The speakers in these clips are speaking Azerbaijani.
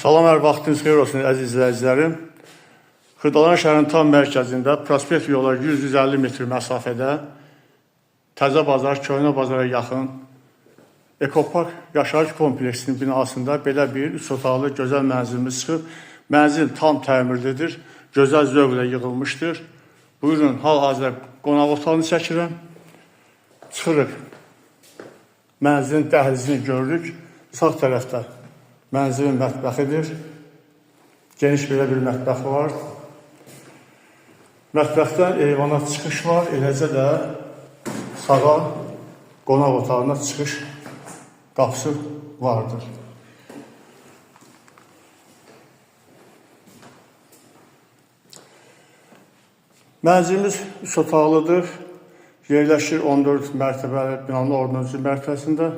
Salam, hər vaxtınız xeyir olsun əziz izləyicilərim. Xırdalan şəhərinin tam mərkəzində prospekt yola 100-150 metr məsafədə Təzə Bazar, Köhnə Bazara yaxın Ekopark yaşayış kompleksinin binasında belə bir 3 otaqlı gözəl mənzilimiz çıxıb. Mənzil tam təmirlidir, gözəl zövqlə yığılmışdır. Buyurun, hal-hazırda qonaq otağını çəkirəm. Çıxırıq. Mənzilin dəhlizini görürük. Sağ tərəfdə mənzilin mətbəxidir. Geniş belə bir mətbəx var. Mətbəxdən eyvana çıxış var. Eləcə də sağa qonaq otağına çıxış qapısı vardır. Mənzilimiz 3 otaqlıdır. Yerləşir 14 mərtəbəli binanın 10-cu mərtəbəsində.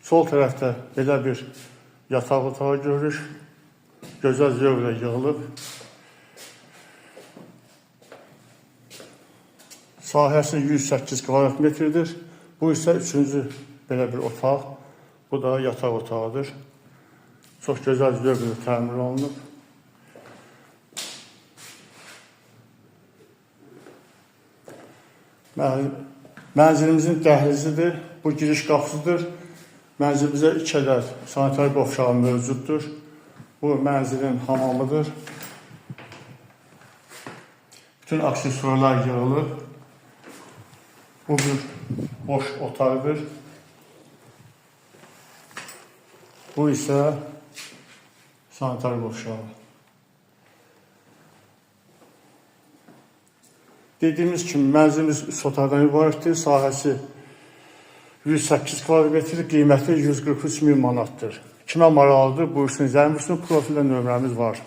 Sol tərəfdə belə bir yataq otağı görürük. Gözəl zövqlə yığılıb. Sahəsi 108 kvadrat metrdir. Bu isə 3-cü belə bir otaq. Bu da yataq otağıdır. Çox gözəl zövqlə təmir olunub. Mənzilimizin dəhlizidir. Bu giriş qapısıdır. Mənzilimizə 2 ədəd sanitar qovşağı mövcuddur. Bu mənzilin hamamıdır. Bütün aksesuarlar yığılıb. Bu bir boş otaqdır. Bu isə sanitar qovşağı. Dediyimiz kimi mənzilimiz 3 otaqdan ibarətdir. Sahəsi 108 kvadrat metr, qiyməti 143 min manatdır. Kimə maraqlıdır, buyursun, zəng vursun, profildə nömrəmiz var.